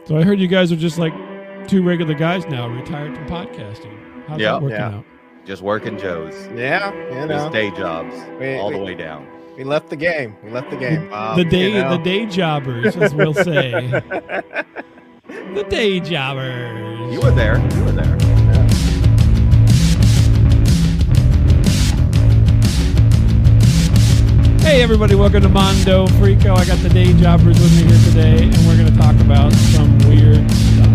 So I heard you guys are just like two regular guys now, retired from podcasting. How's that working out? Just working Joes. Yeah, Just day jobs all the way down. We left the game. The day jobbers, as we'll say. The day jobbers. You were there. Hey everybody, welcome to Mondo Frico. I got the day jobbers with me here today, and we're going to talk about some weird stuff.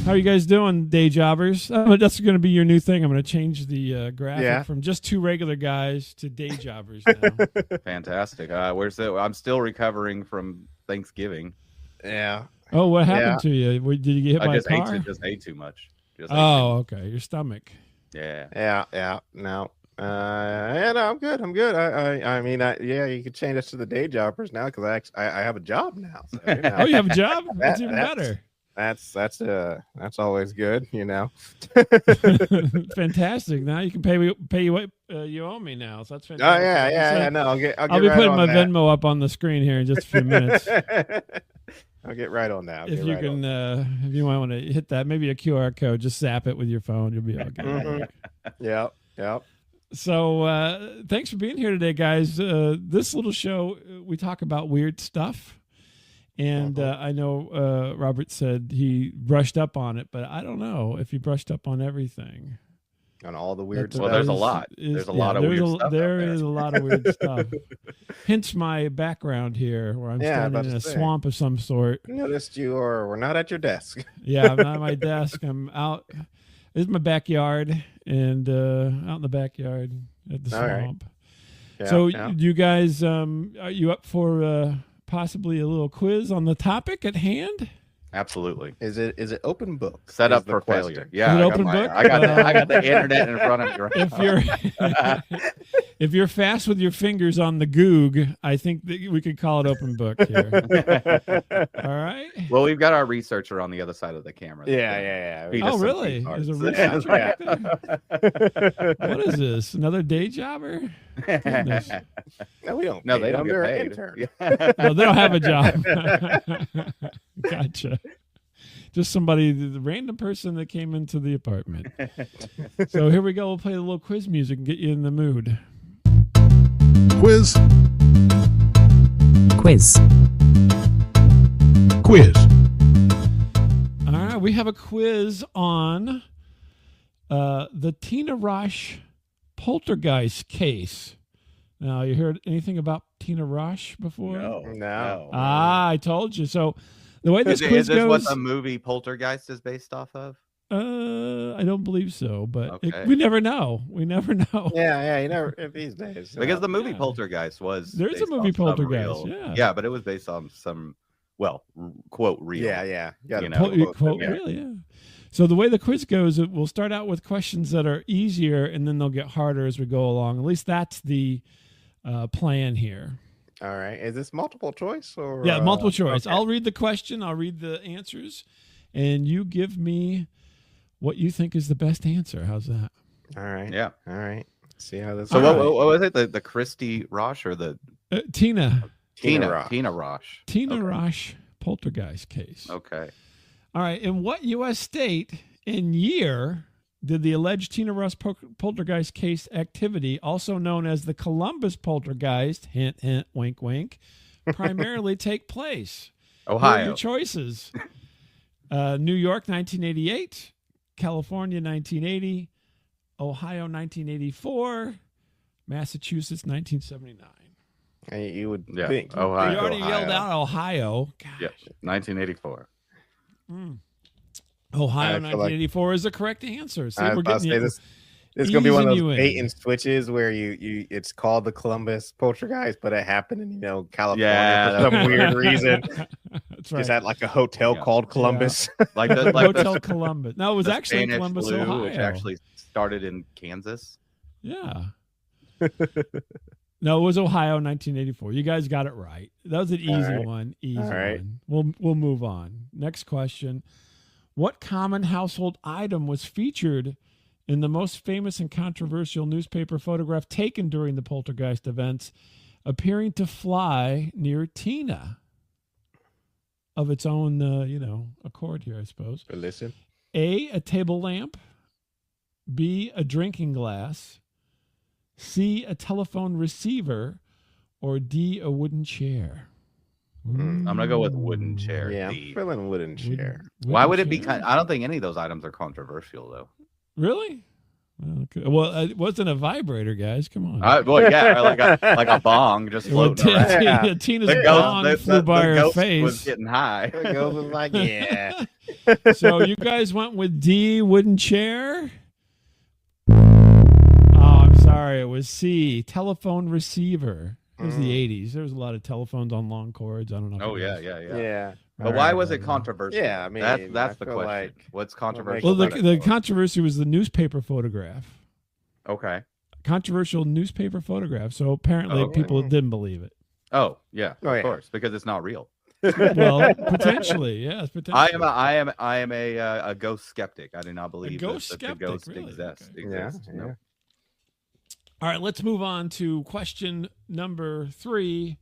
How are you guys doing, day jobbers? That's going to be your new thing. I'm going to change the graphic from just two regular guys to day jobbers now. Fantastic. I'm still recovering from Thanksgiving. Yeah. Oh, what happened to you? Did you get hit by a car? I just ate too much. Okay. Your stomach. Yeah. No. No, I'm good. I mean, you could change us to the day jobbers now because I have a job now. So, Oh, you have a job? That's even better. That's always good, you know. Fantastic. Now you can pay you what you owe me now. So that's fantastic. Oh yeah. No, I'll be right putting my Venmo up on the screen here in just a few minutes. I'll get right on that. If you might want to hit that, maybe a QR code, just zap it with your phone. You'll be all good. Mm-hmm. Yep. So thanks for being here today, guys. This little show, we talk about weird stuff. And I know Robert said he brushed up on it, but I don't know if he brushed up on everything. On all the weird stuff. Well, there's a lot. There's a lot of weird stuff. There is a lot of weird stuff. Hence my background here, where I'm standing in a swamp of some sort. I noticed we're not at your desk. Yeah, I'm not at my desk. I'm out. This is my backyard, and out in the backyard at the swamp. Right. Yeah, so you guys, are you up for possibly a little quiz on the topic at hand? Absolutely. Is it open book? Set up for failure. Yeah. Open book? I got the internet in front of me right now. If you're fast with your fingers on the Goog, I think that we could call it open book here. All right. Well, we've got our researcher on the other side of the camera. Yeah. Oh, really? There's a researcher back there? What is this? Another day jobber? Goodness. No, we don't. No, they don't get paid. Intern. No, they don't have a job. Gotcha. Just somebody, the random person that came into the apartment. So here we go. We'll play a little quiz music and get you in the mood. Quiz. All right, we have a quiz on the Tina Resch Poltergeist case. Now, you heard anything about Tina Resch before? No. I told you. So the way this quiz is this goes, what the movie Poltergeist is based off of? I don't believe so, but we never know. Yeah, you never these days. Because the movie Poltergeist was there's a movie Poltergeist, yeah, but it was based on some quote real. Yeah. Quote real, yeah. So the way the quiz goes, we'll start out with questions that are easier, and then they'll get harder as we go along. At least that's the plan here. All right. Is this multiple choice or? Yeah, multiple choice. Okay. I'll read the question. I'll read the answers, and you give me what you think is the best answer. How's that? All right. Yeah. All right. See how this. So what was it? The Christy Resch or the Tina Resch? Tina Resch Poltergeist case. Okay. All right. In what U.S. state and year did the alleged Tina Resch Poltergeist case activity, also known as the Columbus Poltergeist, hint, hint, wink, wink, primarily take place? Ohio. Here are your choices. New York, 1988. California, 1980. Ohio, 1984. Massachusetts, 1979. You would think. Ohio. You already yelled out Ohio. Gosh. Yeah, 1984. Ohio, 1984 is the correct answer. See, we're getting this is going to be one of those bait and switches where you it's called the Columbus Poltergeist, but it happened in California for some weird reason. That's right. Is that like a hotel called Columbus? Yeah. like Hotel Columbus. No, it was actually Spanish Columbus, flu, Ohio. Which actually started in Kansas. Yeah. No, it was Ohio, 1984. You guys got it right. That was an easy one. Easy one. We'll move on. Next question. What common household item was featured in the most famous and controversial newspaper photograph taken during the Poltergeist events, appearing to fly near Tina? of its own, accord here, I suppose. Listen. A table lamp. B, a drinking glass. C, a telephone receiver. Or D, a wooden chair. I'm going to go with wooden chair. Yeah, D. I'm feeling wooden chair. Why would it be? I don't think any of those items are controversial, though. Really? Okay. Well, it wasn't a vibrator, guys. Come on. Like a bong just floating around. Tina's bong flew by her face. Was getting high. The ghost was like, yeah. So you guys went with D, wooden chair? Oh, I'm sorry. It was C, telephone receiver. It was the 80s. There was a lot of telephones on long cords. I don't know. Oh, yeah. But why was it controversial? Yeah, I mean, that's the question. Like, what's controversial? Well, the controversy was the newspaper photograph. Okay. Controversial newspaper photograph. So apparently people didn't believe it. Oh, yeah, of course, because it's not real. Well, potentially, yes. Potentially. I am a ghost skeptic. I do not believe that the ghost really? exists. Okay. Yeah. No. All right, let's move on to question number 3.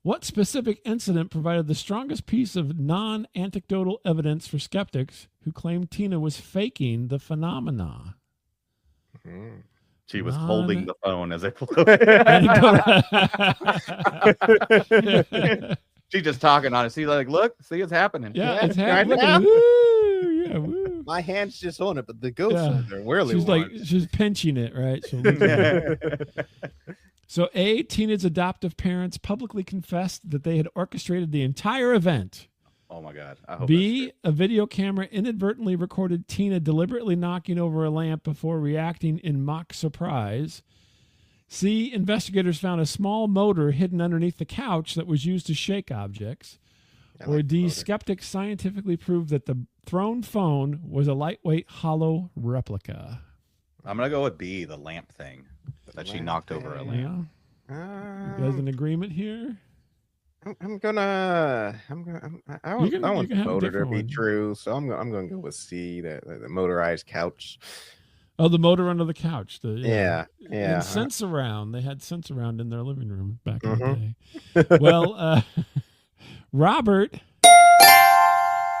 What specific incident provided the strongest piece of non-anecdotal evidence for skeptics who claimed Tina was faking the phenomena? She was holding the phone as it flew. She's just talking on it. She's like, look, see, it's happening. Yeah, it's happening. Woo, yeah, woo. My hand's just on it, but the ghost is really she's pinching it, right? So A, Tina's adoptive parents publicly confessed that they had orchestrated the entire event. Oh, my God. I hope B, a video camera inadvertently recorded Tina deliberately knocking over a lamp before reacting in mock surprise. C, investigators found a small motor hidden underneath the couch that was used to shake objects. Or D, skeptics scientifically proved that the thrown phone was a lightweight hollow replica. I'm going to go with B, the lamp thing. That she knocked over a lamp. Yeah. You guys in agreement here? I want the motor to be true, so I'm going to go with C, the motorized couch. Oh, the motor under the couch. Yeah. And Sense Around. They had Sense Around in their living room back in the day. Well, Robert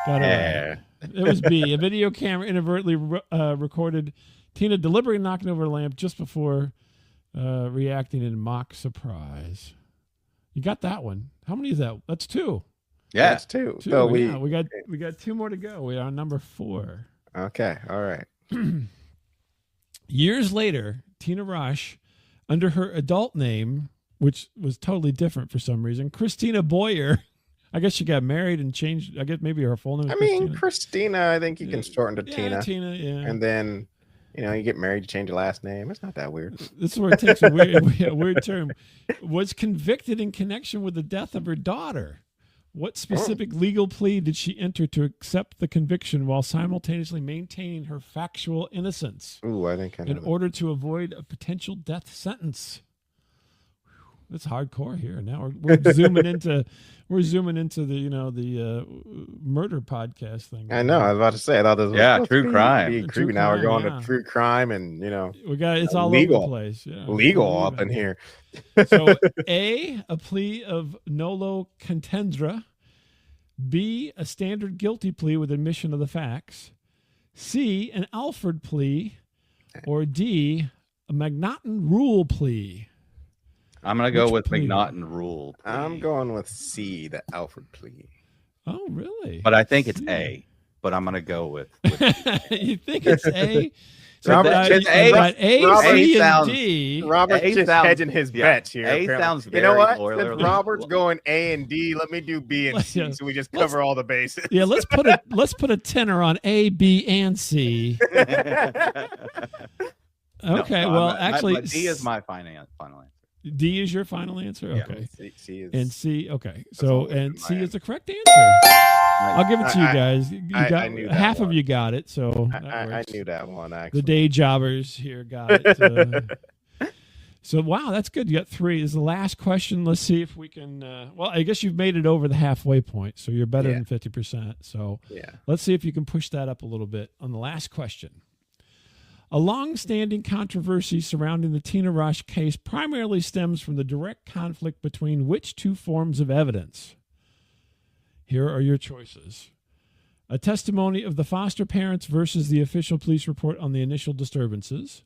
got it. It was B. A video camera inadvertently recorded Tina deliberately knocking over a lamp just before reacting in mock surprise. You got that one. How many is that? That's 2. Yeah, that's 2. So we got 2 more to go. We are on number 4. Okay, all right. Years later, Tina Resch, under her adult name, which was totally different for some reason, Christina Boyer. I guess she got married and changed. I guess maybe her full name. Christina. I think you can shorten to Tina. Tina, yeah. And then, you get married, you change your last name. It's not that weird. This is where it takes a weird term. Was convicted in connection with the death of her daughter. What specific legal plea did she enter to accept the conviction while simultaneously maintaining her factual innocence? Ooh, I think in order to avoid a potential death sentence. That's hardcore here. Now we're zooming into the murder podcast thing. I know. I was about to say. I thought this was true crime. True now we're going to true crime, and we got it's all legal, over the place. Yeah, legal up in here. So A, plea of nolo contendere. B, a standard guilty plea with admission of the facts. C, an Alford plea. Or D, a McNaughton rule plea. I'm going to go with McNaughton rule plea. I'm going with C, the Alford plea. Oh, really? But I think it's A. But I'm going to go with You think it's A? Robert, C, and D. Robert's just hedging his bets here. A sounds very loyal. Since Robert's going A and D, let me do B and C, so we just cover all the bases. Yeah, let's put a tenor on A, B, and C. Okay, actually, D is my final answer. D is your final answer? Okay. Yeah, C is, and C, okay. So, and C is the correct answer. I'll give it to you guys. I knew half of you got it, so I knew that one, actually. The day jobbers here got it. So, wow, that's good. You got 3. This is the last question. Let's see if we can... well, I guess you've made it over the halfway point, so you're better than 50%. So, let's see if you can push that up a little bit on the last question. A long-standing controversy surrounding the Tina Resch case primarily stems from the direct conflict between which 2 forms of evidence? Here are your choices. A testimony of the foster parents versus the official police report on the initial disturbances.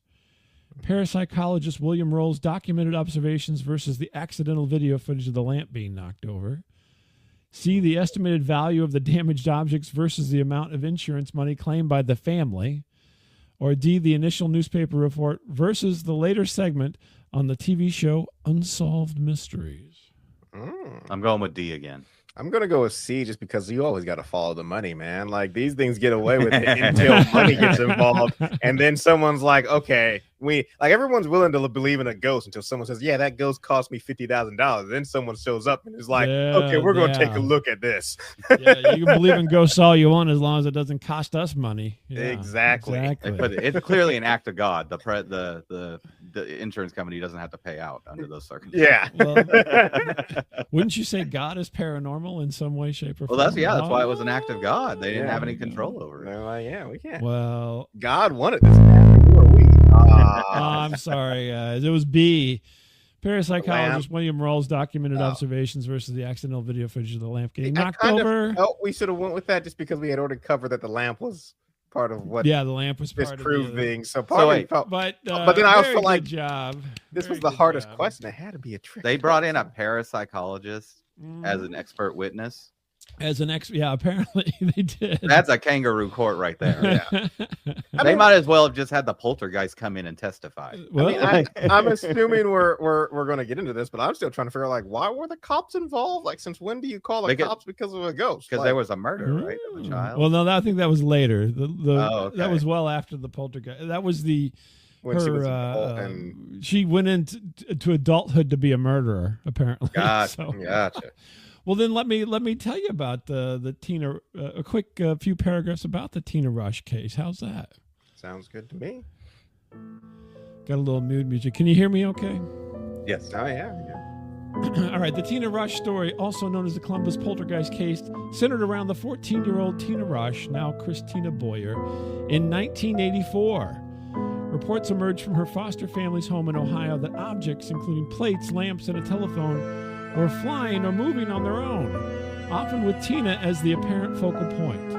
Parapsychologist William Roll's documented observations versus the accidental video footage of the lamp being knocked over. C, the estimated value of the damaged objects versus the amount of insurance money claimed by the family. Or D, the initial newspaper report versus the later segment on the TV show Unsolved Mysteries. I'm going with D again. I'm going to go with C just because you always got to follow the money, man. Like, these things get away with it until money gets involved. And then someone's like, okay, everyone's willing to believe in a ghost until someone says, yeah, that ghost cost me $50,000. Then someone shows up and is like, okay, we're going to take a look at this. Yeah, you can believe in ghosts all you want as long as it doesn't cost us money. Yeah, exactly. But it's clearly an act of God. The insurance company doesn't have to pay out under those circumstances. Yeah. Well, wouldn't you say God is paranormal in some way, shape, or form? Well, that's why it was an act of God. They didn't have any control over it. They're like, yeah, we can't. Well, God wanted this. Who are we? I'm sorry, guys. It was B. Parapsychologist William Roll's documented observations versus the accidental video footage of the lamp getting knocked over. We should have went with that just because we had already covered that the lamp was part of what. Yeah, the lamp was part disproving. So but then I also felt like job. This was the hardest question. It had to be a trick. They brought in a parapsychologist as an expert witness. Apparently they did. That's a kangaroo court right there. Yeah. They might as well have just had the poltergeist come in and testify. Well, I'm assuming we're going to get into this, but I'm still trying to figure out, like, why were the cops involved? Like, since when do you call the cops because of a ghost? Because there was a murder, right, of a child. Well, no, I think that was later. That was well after the poltergeist. That was she went into adulthood to be a murderer, apparently. Gotcha. Well, then let me tell you about the Tina. A quick few paragraphs about the Tina Resch case. How's that? Sounds good to me. Got a little mood music. Can you hear me? Okay. Yes. Oh yeah. All right. The Tina Resch story, also known as the Columbus Poltergeist case, centered around the 14-year-old Tina Resch, now Christina Boyer, in 1984. Reports emerged from her foster family's home in Ohio that objects, including plates, lamps, and a telephone, were flying or moving on their own, often with Tina as the apparent focal point.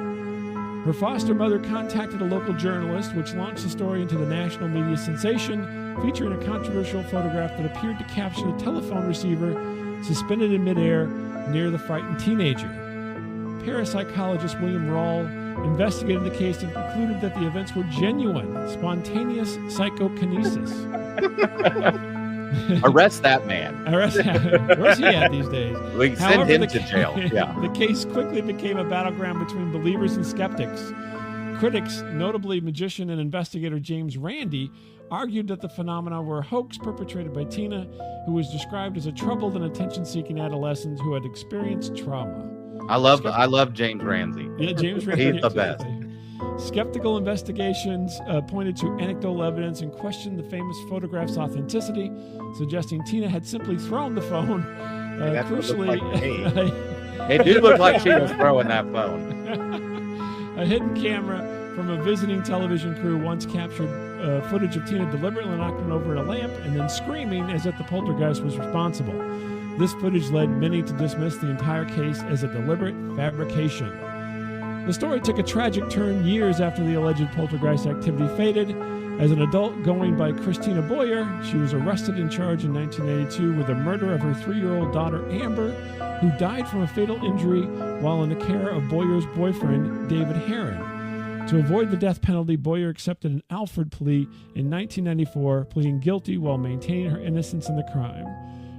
Her foster mother contacted a local journalist, which launched the story into the national media sensation, featuring a controversial photograph that appeared to capture a telephone receiver suspended in midair near the frightened teenager. Parapsychologist William Roll investigated the case and concluded that the events were genuine, spontaneous psychokinesis. Arrest that man. Where's he at these days? We can send him to jail. Yeah. The case quickly became a battleground between believers and skeptics. Critics, notably magician and investigator James Randi, argued that the phenomena were a hoax perpetrated by Tina, who was described as a troubled and attention-seeking adolescent who had experienced trauma. I love James Randi. Yeah, James Randi. He's the best. Skeptical investigations pointed to anecdotal evidence and questioned the famous photograph's authenticity, suggesting Tina had simply thrown the phone. Crucially, it did look like she was throwing that phone. A hidden camera from a visiting television crew once captured footage of Tina deliberately knocking over a lamp and then screaming as if the poltergeist was responsible. This footage led many to dismiss the entire case as a deliberate fabrication. The story took a tragic turn years after the alleged poltergeist activity faded. As an adult going by Christina Boyer, she was arrested and charged in 1982 with the murder of her 3-year-old daughter Amber, who died from a fatal injury while in the care of Boyer's boyfriend, David Heron. To avoid the death penalty, Boyer accepted an Alford plea in 1994, pleading guilty while maintaining her innocence in the crime.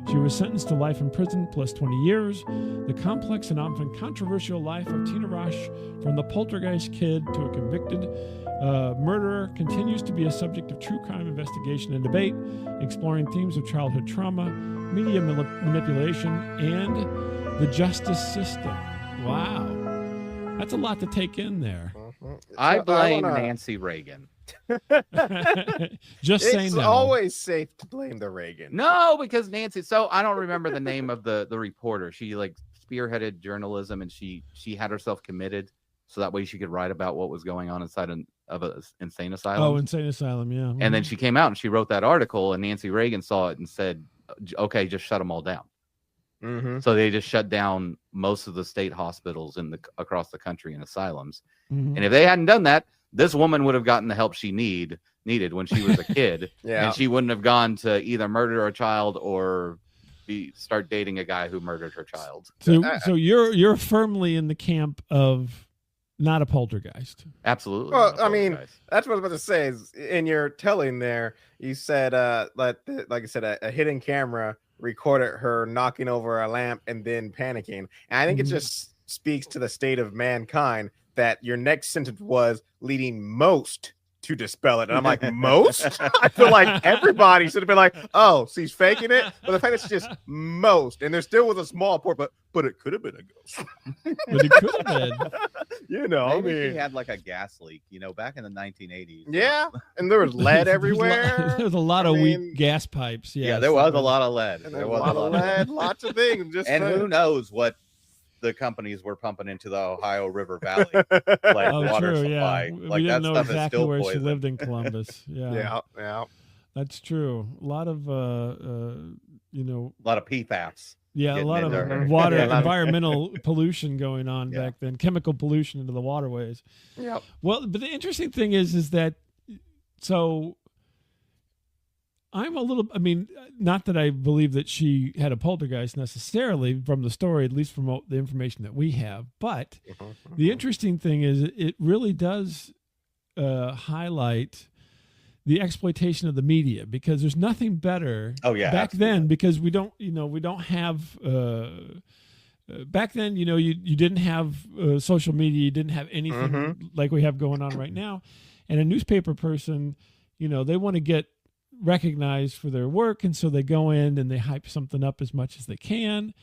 She was sentenced to life in prison plus 20 years. The complex and often controversial life of Tina Resch, from the poltergeist kid to a convicted murderer, continues to be a subject of true crime investigation and debate, exploring themes of childhood trauma, media manipulation, and the justice system. Wow. That's a lot to take in there. I blame Nancy Reagan. Just say no. It's always safe to blame the Reagan. No, because Nancy. So I don't remember the name of the reporter. She like spearheaded journalism, and she had herself committed, so that way she could write about what was going on inside of an insane asylum. Oh, insane asylum, yeah. And then she came out and she wrote that article, and Nancy Reagan saw it and said, "Okay, just shut them all down." Mm-hmm. So they just shut down most of the state hospitals across the country and asylums. Mhm. And if they hadn't done that, this woman would have gotten the help she needed when she was a kid. Yeah. And she wouldn't have gone to either murder a child or start dating a guy who murdered her child. So you're firmly in the camp of not a poltergeist. Absolutely. Well, not a I mean, poltergeist. that's what I was about to say. Is in your telling there, you said, like I said, a hidden camera recorded her knocking over a lamp and then panicking. And I think it just speaks to the state of mankind that your next sentence was leading most to dispel it. And I'm like, most? I feel like everybody should have been like, oh, she's faking it. But the fact that it's just most, and there still was a small port, but it could have been a ghost. But it could have been. You know, Maybe I mean, she had like a gas leak, back in the 1980s. yeah. And there was lead everywhere. There's a lot of weak gas pipes. Yeah, there was a lot of lead. And There a was lot of lead, lots of things. Just And for- who knows what the companies were pumping into the Ohio River Valley, like Oh, water true, supply. yeah. Like we that didn't know stuff is exactly still where poison. she lived in Columbus. Yeah, Yeah. that's true. A lot of, A lot of PFAS. yeah, a Getting lot of in there. water, Yeah, a lot of- environmental pollution going on Yeah. back then, chemical pollution into the waterways. Yep. Well, but the interesting thing is that, so I'm a little, I mean, not that I believe that she had a poltergeist necessarily from the story, at least from the information that we have, but the interesting thing is it really does highlight the exploitation of the media, because there's nothing better Oh yeah. back absolutely. then, because we don't have back then, you didn't have social media, you didn't have anything like we have going on right now. And a newspaper person, they want to get recognized for their work, and so they go in and they hype something up as much as they can.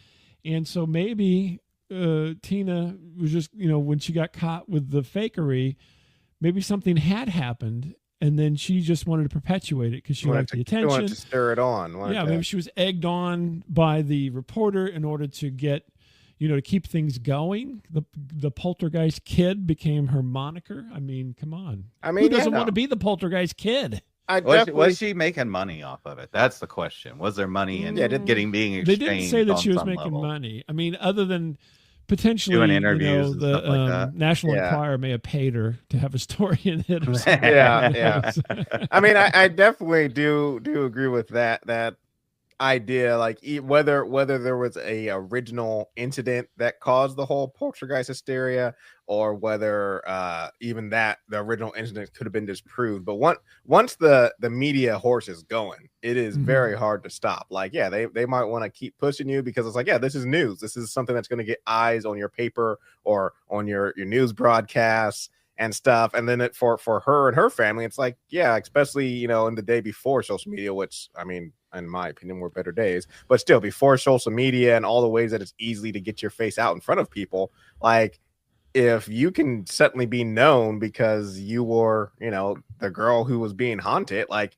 And so maybe Tina was just, when she got caught with the fakery, maybe something had happened, and then she just wanted to perpetuate it because she liked the Wanted attention. to stir it on. Yeah, maybe she was egged on by the reporter in order to get, to keep things going. The Poltergeist Kid became her moniker. I mean, come on. I mean, Who doesn't want to be the Poltergeist Kid? I Was definitely. she making money off of it? That's the question. Was there money in Yeah, being exchanged? They didn't say that on she was some making level? money. I mean, other than potentially, Doing interviews and the stuff like that. National Yeah. Enquirer may have paid her to have a story in it. Or something. Yeah. I mean, I definitely do agree with that idea. Like whether there was a original incident that caused the whole poltergeist hysteria, or whether even that the original incident could have been disproved. But once the media horse is going, it is very hard to stop. Like, yeah, they might want to keep pushing you because it's like, yeah, this is news. This is something that's going to get eyes on your paper or on your news broadcasts and stuff. And then for her and her family, it's like, yeah, especially, in the day before social media, which, I mean, in my opinion, were better days, but still before social media and all the ways that it's easy to get your face out in front of people. Like, if you can suddenly be known because you were, the girl who was being haunted, like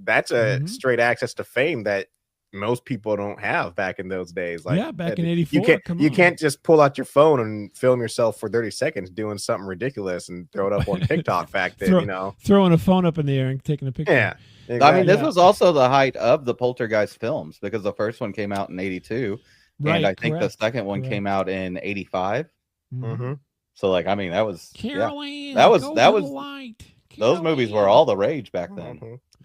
that's a straight access to fame that most people don't have back in those days. Like, yeah, back in '84. You can't just pull out your phone and film yourself for 30 seconds doing something ridiculous and throw it up on TikTok back then, throwing a phone up in the air and taking a picture. Yeah. I mean, exactly. this was also the height of the Poltergeist films, because the first one came out in '82, and I think the correct, second one correct. came out in '85. Mhm. So, like, I mean, that was Carol Ann, That was- go that to was- the light. those Carol movies Ann. were all the rage back then.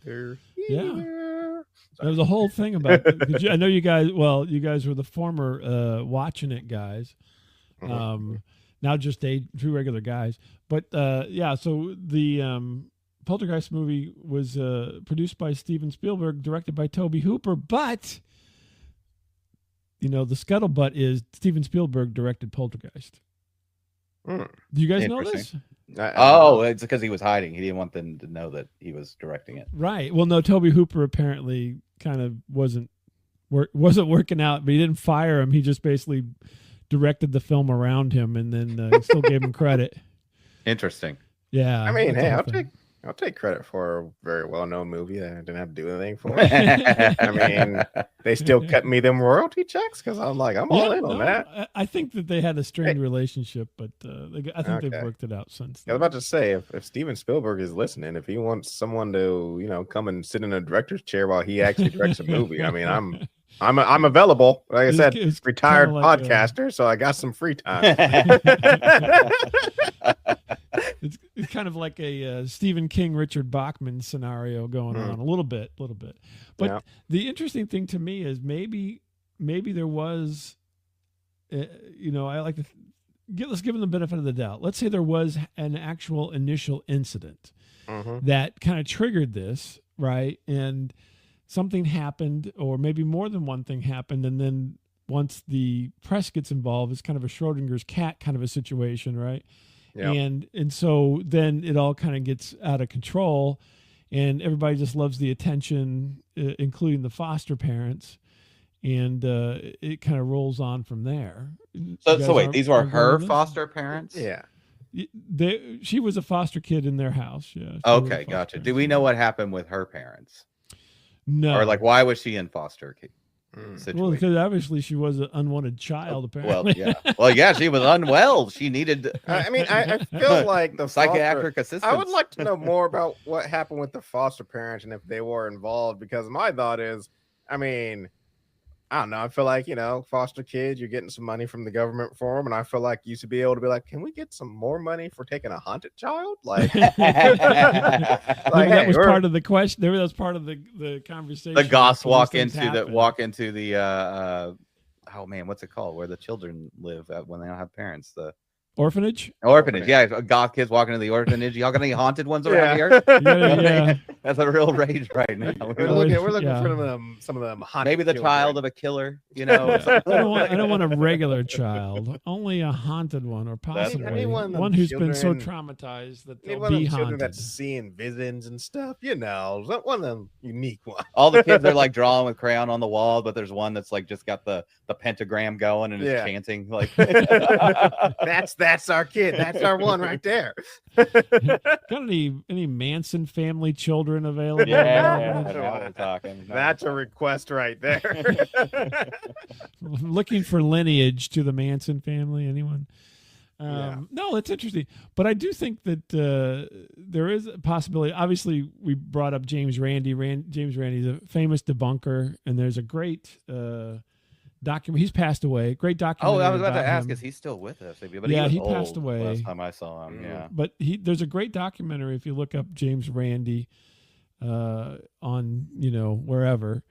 Mhm. Yeah. There was a whole thing about I know you guys were the former watching it guys. Now just two regular guys. But so the Poltergeist movie was produced by Steven Spielberg, directed by Tobe Hooper, but the scuttlebutt is Steven Spielberg directed Poltergeist. Mm. Do you guys know this? Interesting. Oh, it's because he was hiding. He didn't want them to know that he was directing it. Right. Well, no, Tobe Hooper apparently kind of wasn't working out, but he didn't fire him. He just basically directed the film around him, and then still gave him credit. Interesting. Yeah. I mean, that's hey, the whole thing. I'll take credit for a very well-known movie that I didn't have to do anything for. I mean, they still cut me them royalty checks because I'm like, I'm all in on that. I think that they had a strained relationship, but I think they've Okay. worked it out since I then. was about to say, if Steven Spielberg is listening, if he wants someone to, come and sit in a director's chair while he actually directs a movie, I mean, I'm available. Like I said, it's retired kinda like podcaster, so I got some free time. it's kind of like a Stephen King, Richard Bachman scenario going on a little bit. But Yeah. the interesting thing to me is maybe there was, I like to let's give them the benefit of the doubt. Let's say there was an actual initial incident that kind of triggered this, right? And something happened, or maybe more than one thing happened, and then once the press gets involved, it's kind of a Schrodinger's cat kind of a situation, right? Yeah. And so then it all kind of gets out of control, and everybody just loves the attention, including the foster parents, and it kind of rolls on from there. So wait, these were her foster parents? Yeah. She was a foster kid in their house. Yeah. Okay, gotcha. Do we know what happened with her parents? No. Or like, why was she in foster care? Well, because obviously she was an unwanted child. Apparently. Well, yeah, she was unwell. She needed. I mean, I feel like the psychiatric assistance. I would like to know more about what happened with the foster parents and if they were involved. Because my thought is, I mean, I don't know. I feel like, foster kids, you're getting some money from the government for them. And I feel like you should be able to be like, can we get some more money for taking a haunted child? Like, that was part of the question. That was part of the conversation. The goths walk into the oh man, what's it called? Where the children live when they don't have parents. The orphanage. Yeah. Goth kids walking to the orphanage. Y'all got any haunted ones around here? Yeah. That's a real rage right now. We're looking for some of them haunted. Maybe the children. Child of a killer. I don't want a regular child. Only a haunted one, or possibly one who's been so traumatized that they'll be haunted. That's seeing visions and stuff. One of them unique ones. All the kids are like drawing with crayon on the wall, but there's one that's like just got the pentagram going and is chanting like. That's our kid. That's our one right there. Got any Manson family children available? That's a request right there. Looking for lineage to the Manson family. Anyone? No, it's interesting. But I do think that there is a possibility. Obviously, we brought up James Randi. James Randi's a famous debunker, and there's a great document. He's passed away. Great documentary. Oh, I was about to ask, is he still with us? But he passed away last time I saw him. Yeah, but there's a great documentary if you look up James Randi on wherever.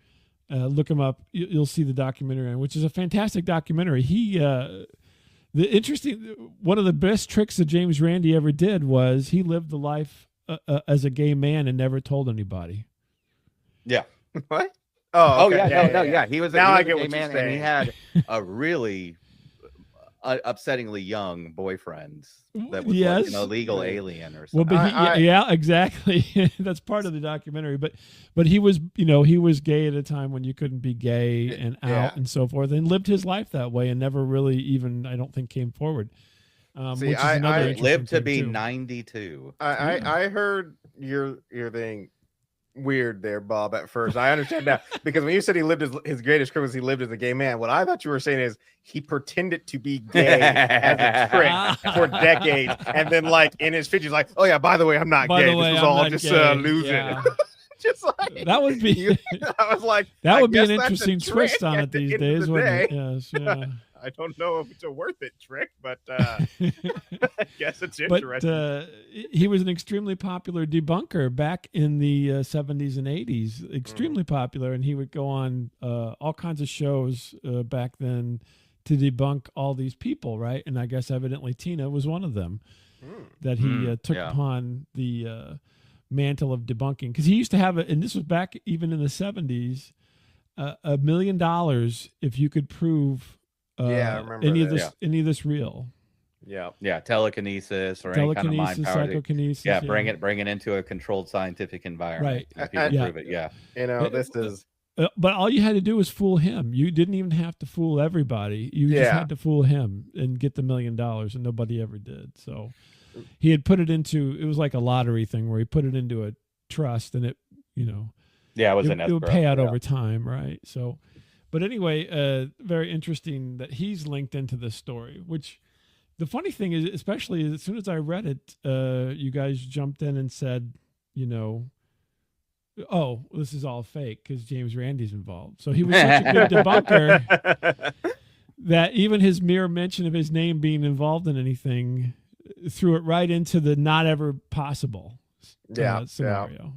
Look him up. You'll see the documentary, which is a fantastic documentary. One of the best tricks that James Randi ever did was he lived the life as a gay man and never told anybody. Yeah. What? Oh, okay. Yeah. He was a gay man, and he had a really upsettingly young boyfriend that was like an illegal alien or something. Well, but exactly. That's part of the documentary. But he was, he was gay at a time when you couldn't be gay and out and so forth, and lived his life that way and never really even, I don't think, came forward. I lived to be 92. I heard your thing weird there, Bob, at first. I understand now, because when you said he lived his greatest trick was he lived as a gay man, what I thought you were saying is he pretended to be gay as a trick for decades, and then like in his 50s, like, oh yeah, by the way, I'm not gay. This was all just illusion. Yeah. Just like that would be. I was like, that would be an interesting twist on it these days, wouldn't it? Yes, yeah. I don't know if it's a worth it trick, but I guess it's interesting. But he was an extremely popular debunker back in the 70s and 80s, extremely popular, and he would go on all kinds of shows back then to debunk all these people, right? And I guess evidently Tina was one of them that he took upon the mantle of debunking, because he used to have and this was back even in the 70s, $1 million if you could prove I remember any of this real. Yeah, telekinesis or any kind of mind power. Psychokinesis. Yeah, bring it into a controlled scientific environment. Right. If you can prove it. Yeah. This is. But all you had to do was fool him. You didn't even have to fool everybody. You just had to fool him and get the $1 million, and nobody ever did. So he had put it into. It was like a lottery thing where he put it into a trust, and it would pay out over time, right? So. But anyway, very interesting that he's linked into this story, which the funny thing is, especially as soon as I read it, you guys jumped in and said, oh, this is all fake because James Randi's involved. So he was such a good debunker that even his mere mention of his name being involved in anything threw it right into the not ever possible scenario.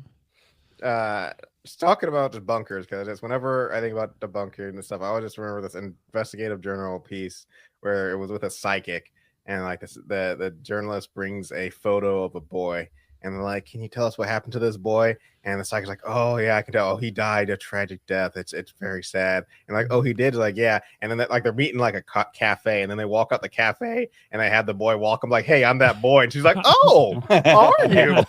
Just talking about debunkers, because it's whenever I think about debunking and stuff, I always just remember this investigative journal piece where it was with a psychic, and like this, the journalist brings a photo of a boy, and they're like, "Can you tell us what happened to this boy?" And the psychic's like, "Oh yeah, I can tell. Oh, he died a tragic death. It's very sad." And like, "Oh, he did?" Like, "Yeah." And then they're meeting like a cafe, and then they walk out the cafe, and they have the boy walk them like, "Hey, I'm that boy." And she's like, "Oh, are you?"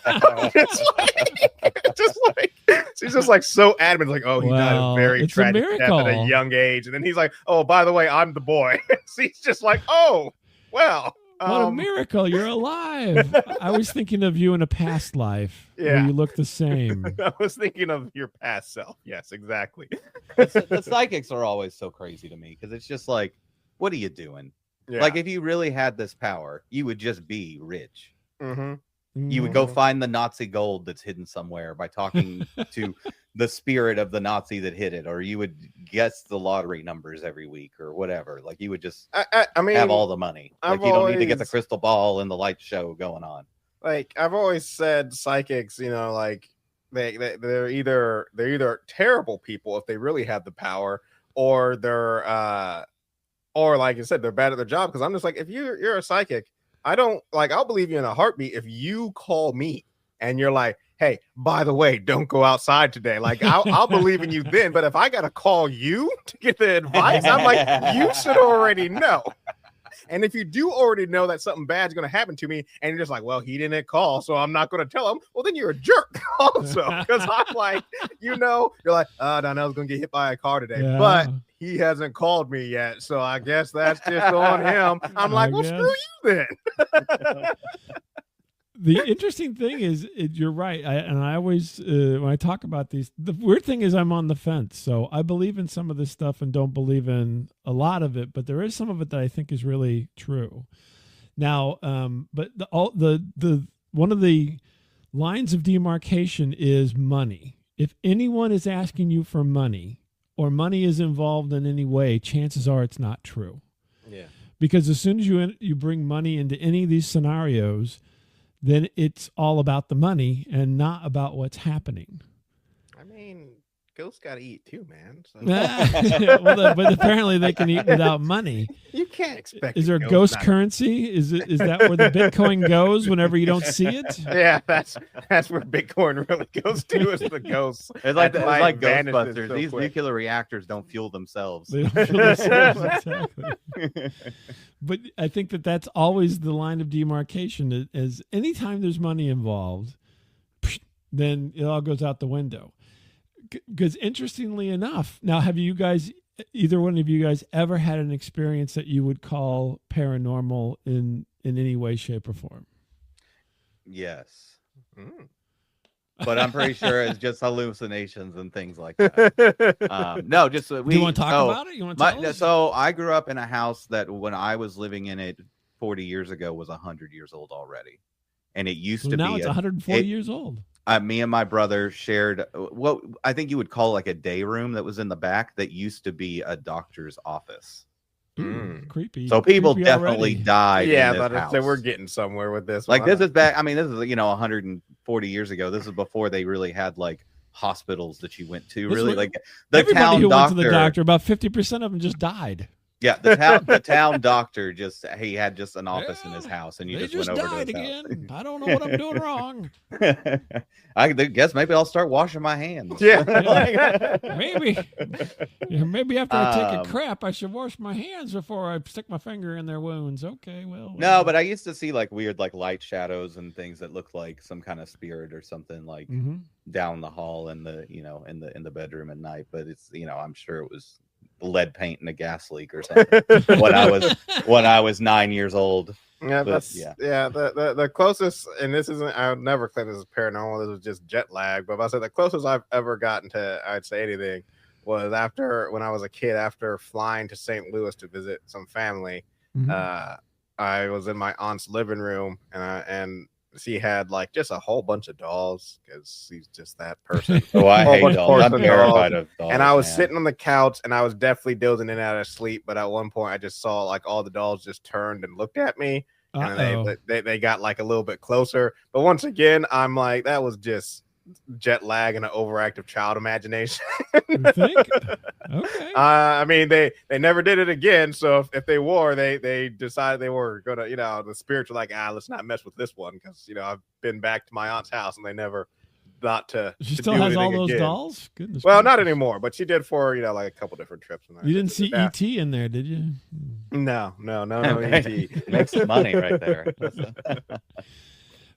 just like she's just like so adamant, like, "Oh, he died a very tragic death at a young age." And then he's like, "Oh, by the way, I'm the boy." She's just like, "Oh, well." What a miracle! You're alive. I was thinking of you in a past life. Yeah, where you look the same. I was thinking of your past self. Yes, exactly. The psychics are always so crazy to me because it's just like, what are you doing? Yeah. Like, if you really had this power, you would just be rich. Mm-hmm. You would go find the Nazi gold that's hidden somewhere by talking to the spirit of the Nazi that hid it, or you would guess the lottery numbers every week or whatever. Like, you would just I mean, have all the money. Like, you don't need to get the crystal ball and the light show going on. Like, I've always said, psychics, you know, like they're either terrible people if they really have the power, or they're or like I said, they're bad at their job. Because I'm just like, if you're a psychic, I'll believe you in a heartbeat if you call me and you're like, "Hey, by the way, don't go outside today." Like, I'll believe in you then. But if I got to call you to get the advice, I'm like, you should already know. And if you do already know that something bad's going to happen to me, and you're just like, "Well, he didn't call, so I'm not going to tell him," well, then you're a jerk also. Because I'm like, you're like, Donnell's going to get hit by a car today. Yeah. But he hasn't called me yet, so I guess that's just on him. I'm like, well, screw you then. The interesting thing is, you're right. I always, when I talk about these, the weird thing is I'm on the fence. So I believe in some of this stuff and don't believe in a lot of it, but there is some of it that I think is really true. Now, but the one of the lines of demarcation is money. If anyone is asking you for money, or money is involved in any way, chances are it's not true. Yeah. Because as soon as you bring money into any of these scenarios, then it's all about the money and not about what's happening. I mean, ghosts got to eat too, man. So. But apparently they can eat without money. You can't expect. Is there ghost currency? Is that where the Bitcoin goes whenever you don't see it? Yeah, that's where Bitcoin really goes to, is the ghosts. It's like Ghostbusters. These nuclear reactors don't fuel themselves. They don't fuel themselves, exactly. But I think that's always the line of demarcation. Is anytime there's money involved, then it all goes out the window. Because interestingly enough, now, have you guys, either one of you guys, ever had an experience that you would call paranormal in any way, shape, or form? Yes. But I'm pretty sure it's just hallucinations and things like that. No, just Do you want to talk about it? You want to tell us? So I grew up in a house that when I was living in it 40 years ago was 100 years old already. And it used to be. Now it's 140 years old. Me and my brother shared what I think you would call like a day room that was in the back that used to be a doctor's office. Creepy. So people definitely died. Yeah, in this house. So we're getting somewhere with this. Like, this is back. I mean, this is 140 years ago. This is before they really had like hospitals that you went to. Really, like the town who doctor. Went to the doctor, about 50% of them just died. Yeah, the town doctor he had just an office in his house, and you just went over died to his again. I don't know what I'm doing wrong. I guess maybe I'll start washing my hands. Yeah, maybe after I take a crap, I should wash my hands before I stick my finger in their wounds. Okay, well. No, but I used to see like weird like light shadows and things that looked like some kind of spirit or something like down the hall in the in the bedroom at night. But it's I'm sure it was lead paint and a gas leak or something when I was 9 years old. Yeah, the closest, and this isn't, I would never claim this is paranormal, this was just jet lag, but I said the closest I've ever gotten to, I'd say anything, was when I was a kid, after flying to St. Louis to visit some family. I was in my aunt's living room, and she had like just a whole bunch of dolls because she's just that person. Oh, I Whole hate bunch of dolls. I'm porcelain terrified dolls. of dolls. And I was man. sitting on the couch and I was definitely dozing in and out of sleep. But at one point, I just saw like all the dolls just turned and looked at me. And they got like a little bit closer. But once again, I'm like, that was just jet lag and an overactive child imagination. You think? Okay. I mean, they never did it again. So if they were, they decided they were gonna, the spirits were like, let's not mess with this one because I've been back to my aunt's house and they never not to. She to still do has all anything those again. dolls. Goodness. Well, gracious. not anymore, but she did for like a couple different trips. You didn't see ET in there, did you? No, ET. Makes money right there.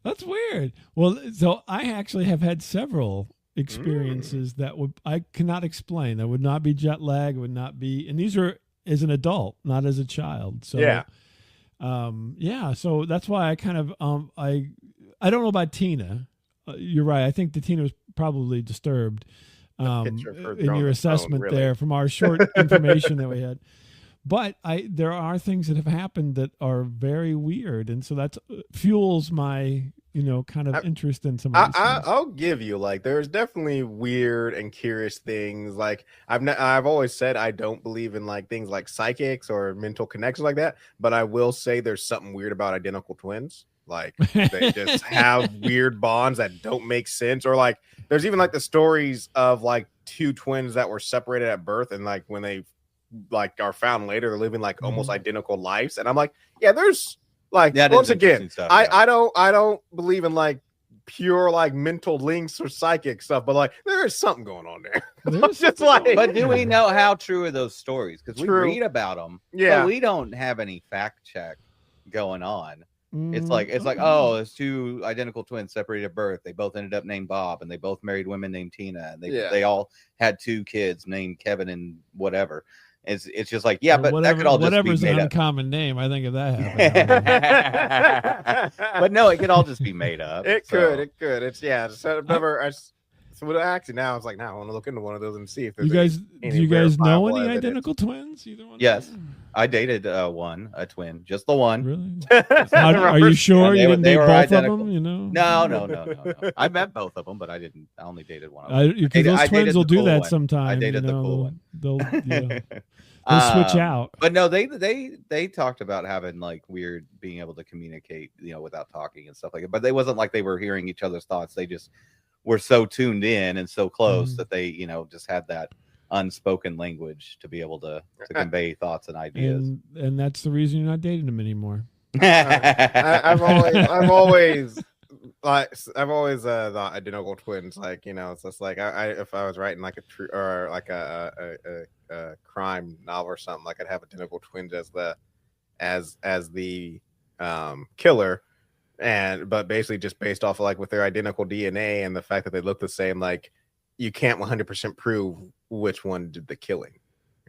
That's weird. Well, so I actually have had several experiences that I cannot explain. That would not be jet lag. Would not be, and these are as an adult, not as a child. So yeah. So that's why I kind of I don't know about Tina. You're right. I think that Tina was probably disturbed in your assessment really. there from our short information that we had. But there are things that have happened that are very weird, and so that fuels my kind of interest in some of these things. I'll give you like there's definitely weird and curious things. Like I've always said I don't believe in like things like psychics or mental connections like that, but I will say there's something weird about identical twins. Like they just have weird bonds that don't make sense, or like there's even like the stories of like two twins that were separated at birth, and like when they like are found later, they're living like almost identical lives, and I'm like, yeah, there's like once again, stuff, I don't believe in like pure like mental links or psychic stuff, but like there is something going on there. Just like, but do we know how true are those stories? Because we read about them, but we don't have any fact check going on. It's like oh, it's two identical twins separated at birth. They both ended up named Bob, and they both married women named Tina. And they all had two kids named Kevin and whatever. It's just like but that could all just whatever's be made an up. Uncommon name. I think of that happening. But no, it could all just be made up. It could. It's So never. So actually now it's like I want to look into one of those and see if there's do you guys know any identical twins? Either one? Yes. I dated a twin, just the one. Really? Are you sure you didn't date both identical. of them? No. I met both of them, but I only dated one of them. Because those twins will do that sometime. I dated the cool one. They'll switch out. But no, they talked about having like weird being able to communicate, without talking and stuff like that. But they wasn't like they were hearing each other's thoughts. They just were so tuned in and so close that they, just had that unspoken language to be able to convey thoughts and ideas. And that's the reason you're not dating them anymore. I've always thought identical twins, like, it's just like if I was writing like a true or like a crime novel or something, like I'd have identical twins as the killer. But basically just based off of like with their identical DNA and the fact that they look the same, like you can't 100% prove which one did the killing,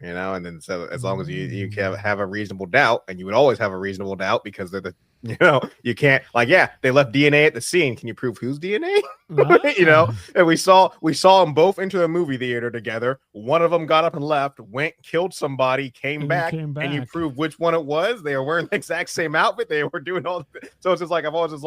and then so as long as you can have a reasonable doubt, and you would always have a reasonable doubt because they're the you can't they left DNA at the scene. Can you prove whose DNA? And we saw them both into a movie theater together. One of them got up and left, went, killed somebody, came back, and you prove which one it was. They were wearing the exact same outfit. They were doing all so it's just like I've always just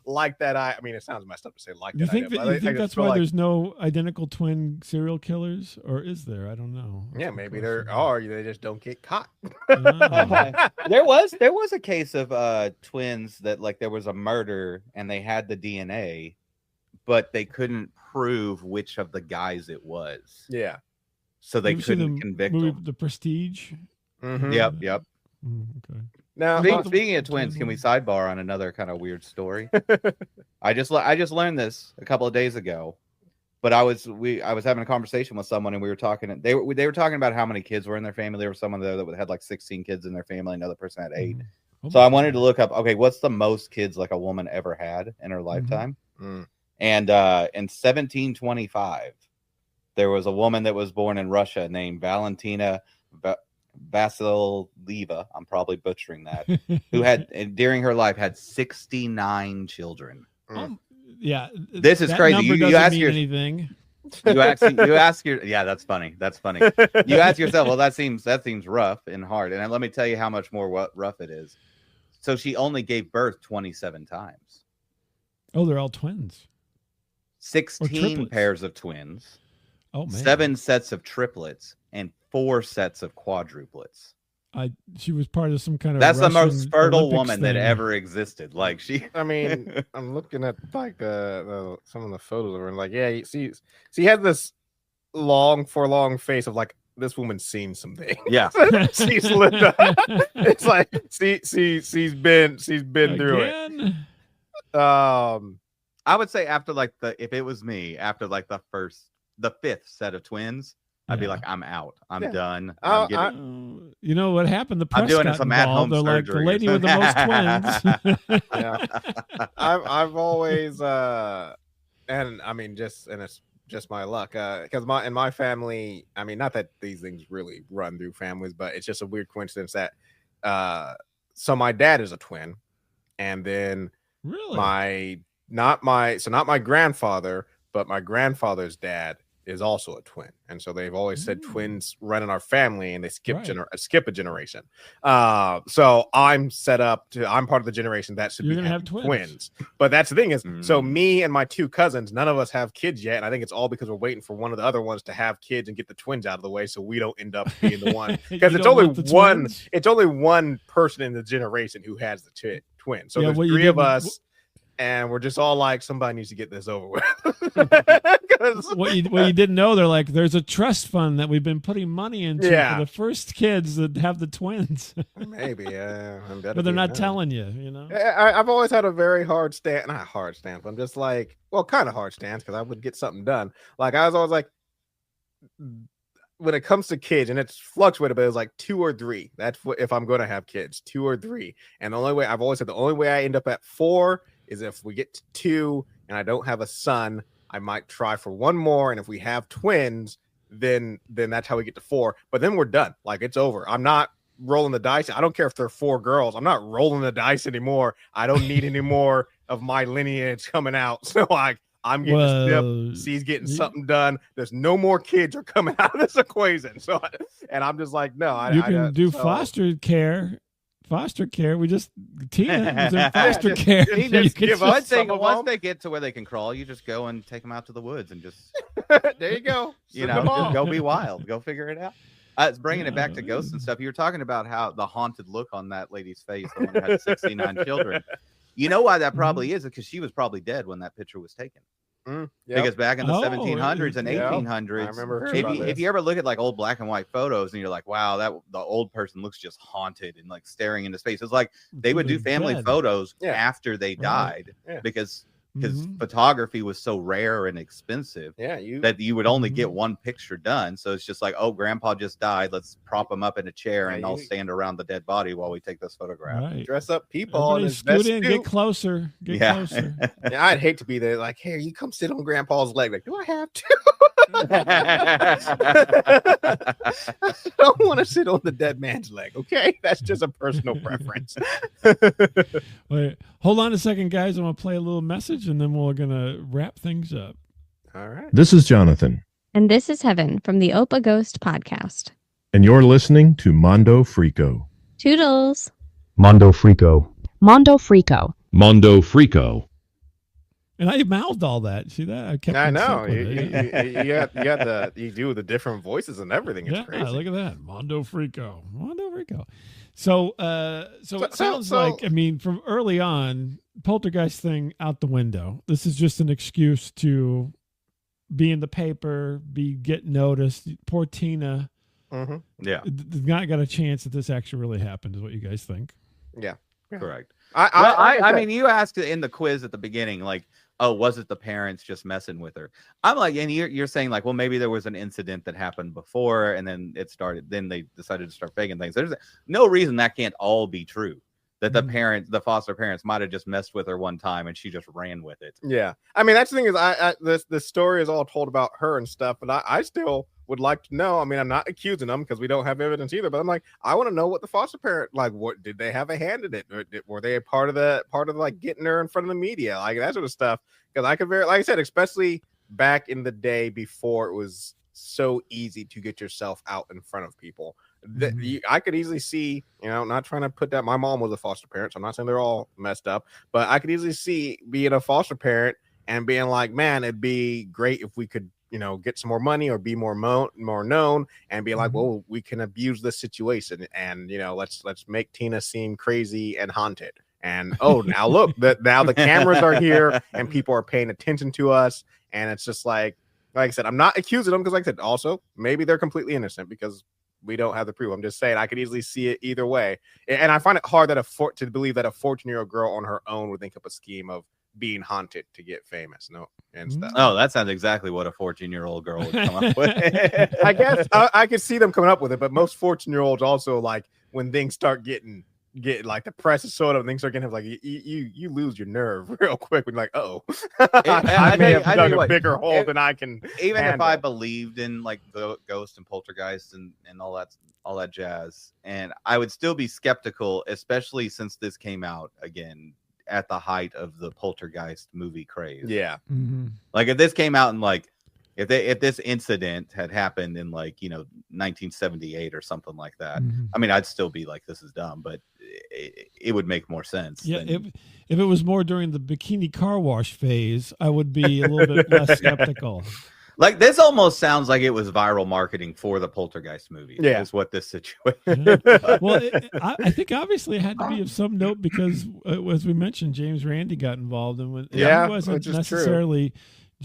like that. I mean, it sounds messed up to say like that. You think that's why there's no identical twin serial killers, or is there? I don't know. Yeah, maybe there are. They just don't get caught. There was a case of twins that like there was a murder and they had the DNA, but they couldn't prove which of the guys it was. Yeah, so they couldn't convict them. The Prestige. Mm-hmm. Yep. Okay. Now, speaking of twins, can we sidebar on another kind of weird story? I just learned this a couple of days ago, but I was having a conversation with someone and we were talking. They were talking about how many kids were in their family. There was someone there that had like 16 kids in their family. Another person had 8. So I wanted to look up. Okay, what's the most kids like a woman ever had in her lifetime? And in 1725, there was a woman that was born in Russia named Valentina Vasilieva, I'm probably butchering that, who had during her life had 69 children. Yeah, this is crazy. You ask anything. You ask your that's funny. You ask yourself, well, that seems rough and hard. And let me tell you how much more rough it is. So she only gave birth 27 times. Oh, they're all twins. 16 pairs of twins. Oh man. 7 sets of triplets and 4 sets of quadruplets. She was part of some kind of. That's Russian the most fertile Olympics woman that thing. ever existed. Like I mean, I'm looking at like some of the photos of her, and like, yeah, she has this long face of like, this woman's seen something. Yeah. She's lived up. It's like she's been through it. I would say after like if it was me, after like the 5th set of twins, I'd be like, I'm out. I'm done. You know what happened? The press I'm doing got some involved. at-home They're like, the surgery. lady with the most twins. Yeah. I've always and I mean it's just my luck, because in my family, I mean, not that these things really run through families, but it's just a weird coincidence that so my dad is a twin, and then really not my grandfather, but my grandfather's dad is also a twin, and so they've always said twins run in our family, and they skip a generation. So I'm set up to. I'm part of the generation that should have twins. But that's the thing is, so me and my 2 cousins, none of us have kids yet, and I think it's all because we're waiting for one of the other ones to have kids and get the twins out of the way, so we don't end up being the one, because it's only one. Twins? It's only one person in the generation who has the twin. So there's 3 of us. And we're just all like, somebody needs to get this over with. What you didn't know, they're like, there's a trust fund that we've been putting money into for the first kids that have the twins. Maybe, yeah. But they're not telling you, you know? I've always had a very hard stance. Not hard stance, but I'm just like, well, kind of hard stance, because I would get something done. Like, I was always like, when it comes to kids, and it's fluctuated, but it was like 2 or 3. That's what, if I'm going to have kids, 2 or 3. And the only way, I've always said, the only way I end up at 4 is if we get to 2 and I don't have a son, I might try for 1 more. And if we have twins, then that's how we get to 4. But then we're done. Like, it's over. I'm not rolling the dice. I don't care if they're 4 girls. I'm not rolling the dice anymore. I don't need any more of my lineage coming out. So I'm getting a step. C's getting something done. There's no more kids are coming out of this equation. So, and I'm just like, no. You can do foster care. We just Tina is in foster care. Once they get to where they can crawl, you just go and take them out to the woods and just there you go. You know, just go be wild. Go figure it out. It's bringing it back to ghosts and stuff. You were talking about how the haunted look on that lady's face, the one who had 69 children. You know why that probably is? Because she was probably dead when that picture was taken. Because back in the 1700s and 1800s, I remember if you ever look at like old black and white photos and you're like, wow, that the old person looks just haunted and like staring into space. It's like they would do family photos after they died because photography was so rare and expensive that you would only get 1 picture done. So it's just like, oh, grandpa just died. Let's prop him up in a chair and I'll stand around the dead body while we take this photograph. Right. Dress up people. And scoot in, get closer. Closer. Yeah, I'd hate to be there. Like, hey, you come sit on grandpa's leg. Like, do I have to? I don't want to sit on the dead man's leg. Okay, that's just a personal preference. Wait, hold on a second, guys. I'm gonna play a little message, and then we're gonna wrap things up. All right. This is Jonathan. And this is Heaven from the Opa Ghost podcast. And you're listening to Mondo Frico. Toodles. Mondo Frico. Mondo Frico. Mondo Frico. And I mouthed all that. See that? I kept. I know. You do the different voices and everything. It's crazy. Look at that. Mondo Frico. So it sounds like, I mean, from early on, poltergeist thing out the window. This is just an excuse to be in the paper, get noticed. Poor Tina. Mm-hmm. Yeah. Not got a chance that this actually really happened, is what you guys think. Yeah. Correct. I mean, you asked in the quiz at the beginning, like, oh, was it the parents just messing with her? I'm like, and you're saying like, well, maybe there was an incident that happened before and then it started, then they decided to start faking things. There's no reason that can't all be true. That the foster parents might have just messed with her one time and she just ran with it. Yeah. I mean, that's the thing is the story is all told about her and stuff, but I still would like to know. I mean, I'm not accusing them because we don't have evidence either, but I'm like, I want to know what the foster parent, like, what did they have a hand in it? Or were they a part of like getting her in front of the media, like that sort of stuff? Because I could like I said, especially back in the day before it was so easy to get yourself out in front of people. I could easily see, not trying to put that. My mom was a foster parent, so I'm not saying they're all messed up, but I could easily see being a foster parent and being like, man, it'd be great if we could, get some more money or be more known, and be like, well, we can abuse this situation, and let's make Tina seem crazy and haunted. And now look, now the cameras are here and people are paying attention to us, and it's just like I said, I'm not accusing them because, like I said, also maybe they're completely innocent because we don't have the proof. I'm just saying I could easily see it either way, and I find it hard to believe that a 14-year-old girl on her own would think up a scheme of being haunted to get famous, and stuff. Oh, that sounds exactly what a 14-year-old girl would come up with. I guess I could see them coming up with it, but most 14-year-olds also, like, when things start getting like the press is sort of things are getting like you lose your nerve real quick when you're like, I may have dug a bigger hole than I can even handle. If I believed in like ghost and poltergeist and all that jazz, and I would still be skeptical, especially since this came out again at the height of the poltergeist movie craze. Yeah. Like if this came out in like if this incident had happened in like 1978 or something like that, I mean, I'd still be like, this is dumb, but it would make more sense. Yeah, if it was more during the bikini car wash phase, I would be a little bit less skeptical. Like this almost sounds like it was viral marketing for the Poltergeist movie. Yeah, is what this situation. Well, I think obviously it had to be of some note because, as we mentioned, James Randi got involved, and he wasn't necessarily. True.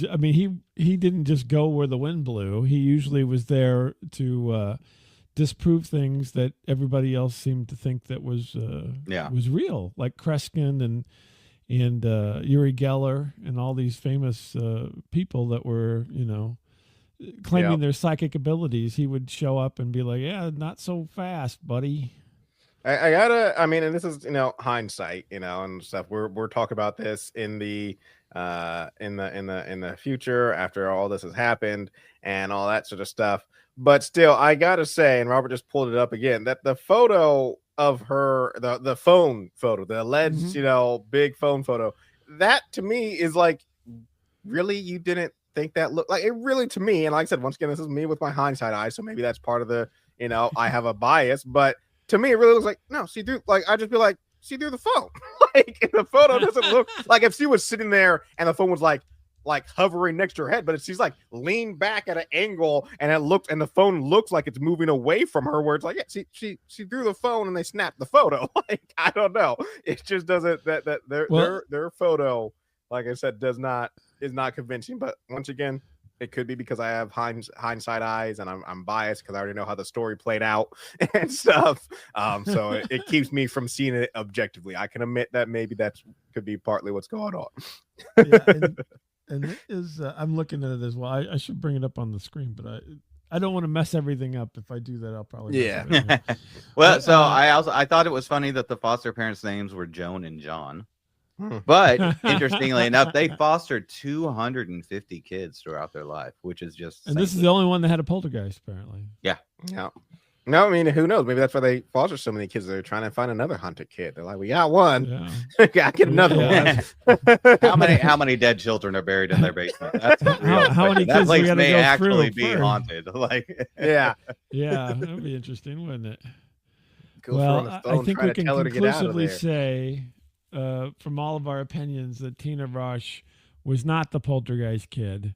I mean, he didn't just go where the wind blew. He usually was there to disprove things that everybody else seemed to think that was real, like Kreskin and Uri Geller and all these famous people that were, claiming their psychic abilities. He would show up and be like, "Yeah, not so fast, buddy." I mean, and this is, hindsight, and stuff. We're talking about this in the future after all this has happened and all that sort of stuff. But still, I gotta say, and Robert just pulled it up again, that the photo of her, the phone photo, the alleged, big phone photo, that to me is like, really, you didn't think that looked like it? Really, to me, and like I said, once again, this is me with my hindsight eye, so maybe that's part of the, I have a bias, but to me, it really looks like, no, see through, like, I'd just be like, see through the phone. Like, the photo doesn't look like if she was sitting there and the phone was like hovering next to her head, but she's like leaned back at an angle and the phone looks like it's moving away from her, where it's like, yeah, she threw the phone and they snapped the photo. Like, I don't know. It just doesn't, their photo, like I said, is not convincing. But once again, it could be because I have hindsight eyes and I'm biased because I already know how the story played out and stuff. So it keeps me from seeing it objectively. I can admit that maybe that could be partly what's going on. And it is, I'm looking at it as well. I should bring it up on the screen, but I don't want to mess everything up. If I do that, I'll probably mess everything up. Well, so I thought it was funny that the foster parents' names were Joan and John. But interestingly enough, they fostered 250 kids throughout their life, which is just. And this is the only one that had a poltergeist, apparently. Yeah. No, I mean, who knows? Maybe that's why they foster so many kids. They're trying to find another haunted kid. They're like, we got one. Yeah. Gotta get another one. How many dead children are buried in their basement? That's how many kids that place we may go actually through be haunted. Like, yeah, that'd be interesting, wouldn't it? Well, I think we can conclusively say, from all of our opinions, that Tina Resch was not the poltergeist kid,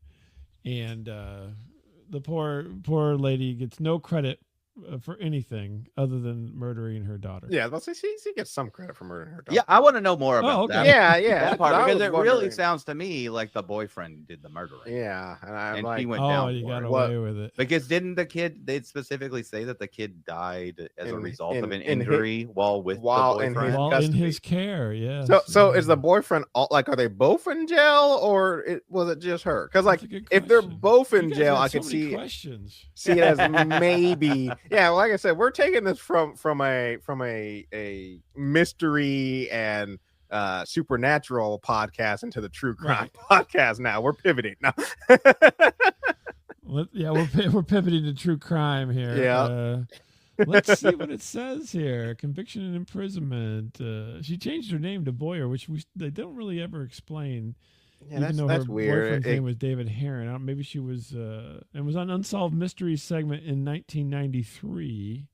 and the poor lady gets no credit for anything other than murdering her daughter. Yeah, but she gets some credit for murdering her daughter. Yeah, I want to know more about that. Yeah, that part, because it really sounds to me like the boyfriend did the murdering. Yeah, and he went down. He got away with it. Because didn't the kid? They'd specifically say that the kid died as a result of an injury while the boyfriend. While in his care. Yeah. So is the boyfriend like? Are they both in jail, or was it just her? Because like, if they're both in jail, I could see it as maybe. Yeah, like I said, we're taking this from a mystery and supernatural podcast into the true crime podcast. Now we're pivoting. Now, we're pivoting to true crime here. Yeah. Let's see what it says here. Conviction and imprisonment. She changed her name to Boyer, which they don't really ever explain. Yeah, even though that's her weird. boyfriend's name was David Heron. Maybe she was. It was on Unsolved Mysteries segment in 1993.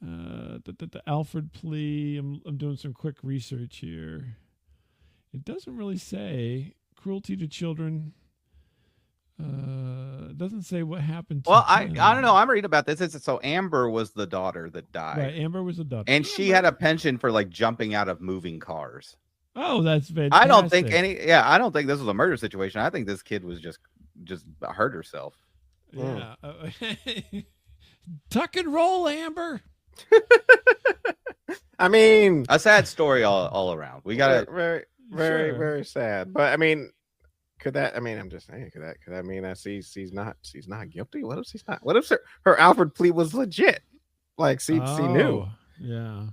The Alfred plea. I'm doing some quick research here. It doesn't really say cruelty to children. It doesn't say what happened to Well, him. I don't know. I'm reading about this. So Amber was the daughter that died. Right, Amber was the daughter. And she had a penchant for like jumping out of moving cars. Oh, that's fantastic. I don't think I don't think this was a murder situation. I think this kid was just hurt herself. Yeah. Tuck and roll, Amber. I mean, a sad story all around. We got it. Very sad. But I mean, could that? I mean, I'm just saying. Could that mean that she's not guilty? What if she's not? What if her Alfred plea was legit? Like she knew. Yeah.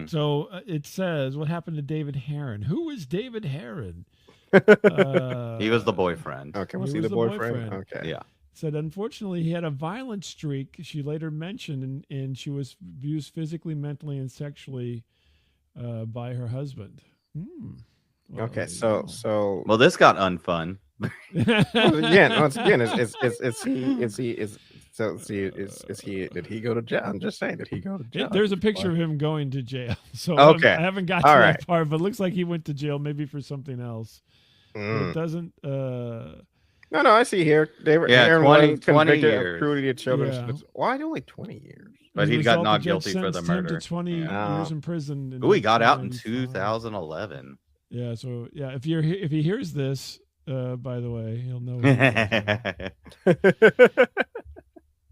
So it says, what happened to David Heron? Who is David Heron? He was the boyfriend. Okay, was he the boyfriend? Okay. Yeah. Said, unfortunately, he had a violent streak. She later mentioned, and she was abused physically, mentally, and sexually by her husband. Well, okay, so well, this got unfun. once again, did he go to jail? I'm just saying, did he go to jail? There's a picture of him going to jail. So okay, I haven't got to that part, but it looks like he went to jail maybe for something else. It doesn't. No, I see here. Aaron 20 years. Of cruelty to children. Yeah. Why only 20 years? But he got not guilty for the murder. To 20 years in prison. Oh, he got out in 2011. Yeah, so yeah, if he hears this, by the way, he'll know.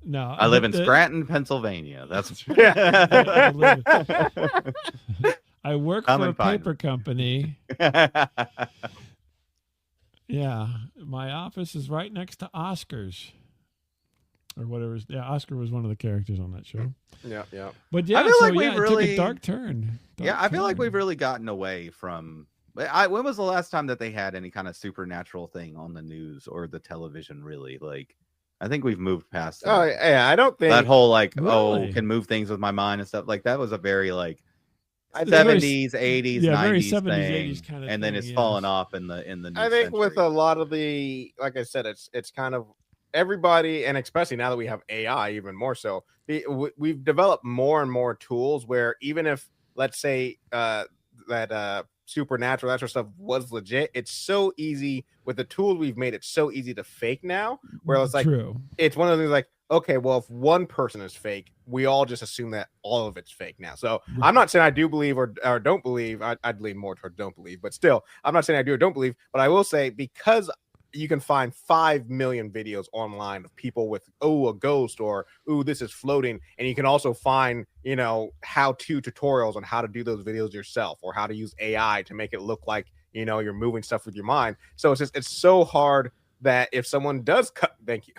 No, I live in Scranton, Pennsylvania. That's I work for a paper company. Yeah, my office is right next to Oscar's, or whatever. Yeah, Oscar was one of the characters on that show. Yeah. But yeah, I feel like it took a dark turn. I feel like we've really gotten away from. When was the last time that they had any kind of supernatural thing on the news or the television? Really, like, I think we've moved past that. Oh yeah, I don't think that whole like really? can move things with my mind and stuff like that was a very like 70s, 80s, 90s 70s, thing, 80s kind of and then it's fallen off in the new I think century. with a lot of the, like I said, it's kind of everybody, and especially now that we have AI even more so, we've developed more and more tools where even if, let's say, that supernatural, that sort of stuff was legit, it's so easy with the tools we've made, it's so easy to fake now, where it's like, it's one of the things like, okay, well, if one person is fake, we all just assume that all of it's fake now. So I'm not saying I do believe or don't believe. I'd lean more toward don't believe, but still, I'm not saying I do or don't believe. But I will say, because you can find 5 million videos online of people with, a ghost, or, this is floating. And you can also find, how-to tutorials on how to do those videos yourself, or how to use AI to make it look like, you're moving stuff with your mind. So it's so hard that if someone does thank you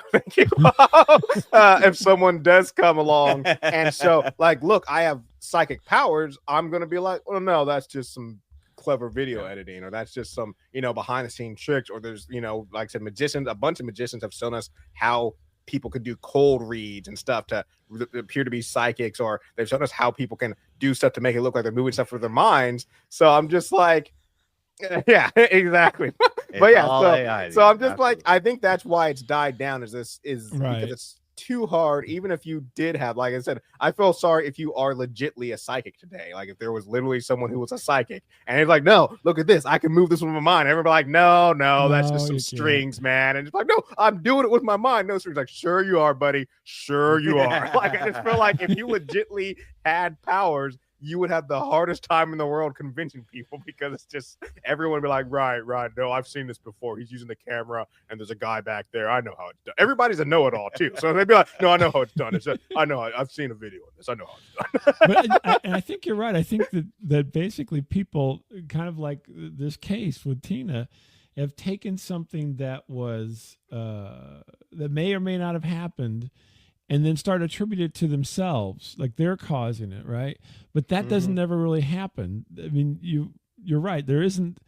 if someone does come along and so like, look, I have psychic powers, I'm gonna be like, oh no, that's just some clever video editing, or that's just some behind the scene tricks, or there's like I said, a bunch of magicians have shown us how people could do cold reads and stuff to appear to be psychics, or they've shown us how people can do stuff to make it look like they're moving stuff with their minds. So I'm just like, yeah, exactly. But yeah, so I'm just like, I think that's why it's died down, is because it's too hard. Even if you did have, like I said, I feel sorry if you are legitly a psychic today. Like if there was literally someone who was a psychic and it's like, no, look at this, I can move this with my mind. Everybody like, no, that's just some strings, man. And it's like, no, I'm doing it with my mind. No strings. Like, sure you are, buddy. Sure you are. Like, I just feel like if you legitly had powers, you would have the hardest time in the world convincing people, because it's just, everyone would be like, right, no, I've seen this before. He's using the camera and there's a guy back there. I know how it's done. Everybody's a know-it-all too. So they'd be like, no, I know how it's done. It's I know, I've seen a video of this. I know how it's done. And I think you're right. I think that basically people, kind of like this case with Tina, have taken something that was, that may or may not have happened, and then start attributing it to themselves, like they're causing it, right? But that doesn't ever really happen. I mean, you're right. There isn't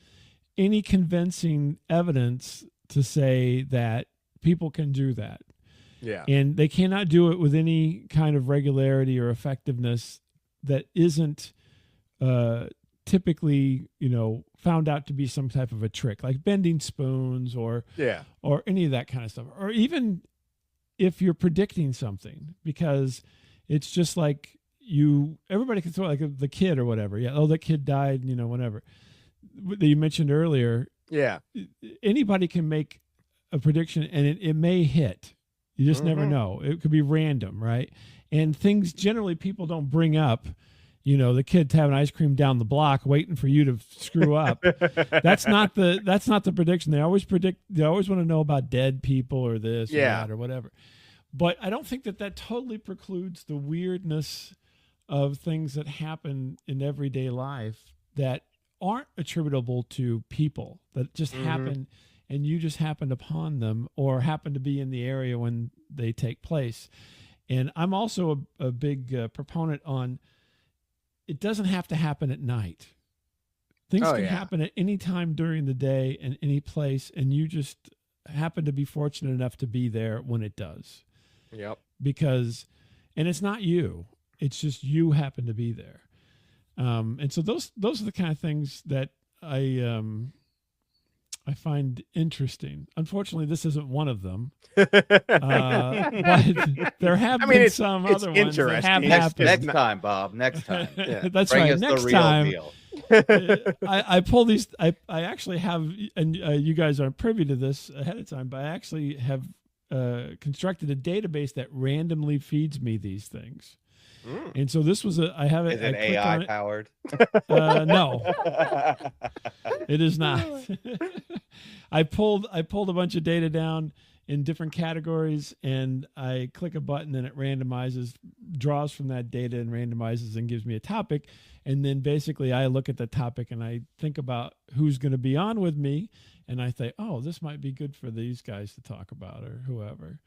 any convincing evidence to say that people can do that. Yeah. And they cannot do it with any kind of regularity or effectiveness that isn't typically, found out to be some type of a trick, like bending spoons or any of that kind of stuff, or even if you're predicting something, because it's just like everybody can throw like the kid or whatever. Yeah. Oh, that kid died, whatever that you mentioned earlier. Yeah. Anybody can make a prediction and it may hit. You just never know. It could be random, right? And things generally people don't bring up, the kid's having ice cream down the block waiting for you to screw up. That's not the prediction. They always want to know about dead people or this or that or whatever. But I don't think that totally precludes the weirdness of things that happen in everyday life that aren't attributable to people, that just happen and you just happened upon them or happen to be in the area when they take place. And I'm also a big proponent on it doesn't have to happen at night. Things can happen at any time during the day and any place, and you just happen to be fortunate enough to be there when it does. Yep. And it's not you. It's just you happen to be there. And so those are the kind of things that I find interesting. Unfortunately, this isn't one of them. But there have been some other ones that have happened. Next time, Bob. Next time. Yeah. That's Bring right. us Next the real time. deal. I pull these. I actually have, and you guys aren't privy to this ahead of time, but I actually have constructed a database that randomly feeds me these things. And so this was I have it. Is it AI powered? No, it is not. I pulled a bunch of data down in different categories, and I click a button, and it draws from that data, and randomizes, and gives me a topic. And then basically, I look at the topic, and I think about who's going to be on with me, and I think, oh, this might be good for these guys to talk about or whoever.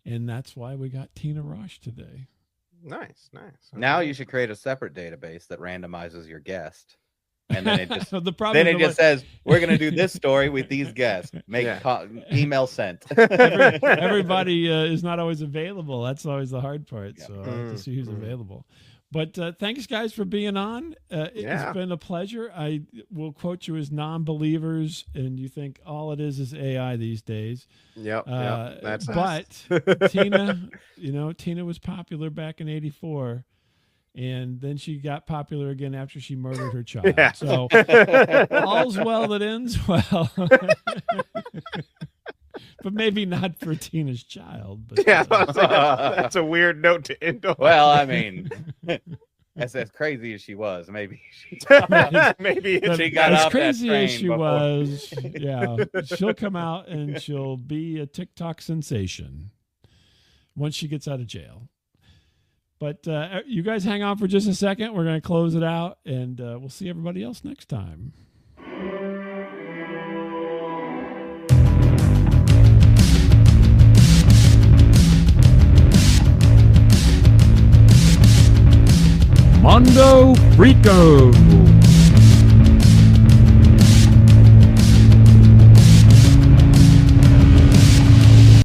And that's why we got Tina Resch today. Nice. Now you should create a separate database that randomizes your guest, and then it just says we're going to do this story with these guests. Email sent. Everybody is not always available. That's always the hard part. So I have to see who's available. But thanks, guys, for being on. It's been a pleasure. I will quote you as non-believers, and you think all it is AI these days. That's but Tina, Tina was popular back in '84, and then she got popular again after she murdered her child. Yeah. So all's well that ends well. But maybe not for Tina's child. But, that's a weird note to end on. Well, I mean, as crazy as she was, maybe she got as crazy as she was. Yeah, she'll come out and she'll be a TikTok sensation once she gets out of jail. But you guys hang on for just a second. We're going to close it out, and we'll see everybody else next time. Mondo Frico.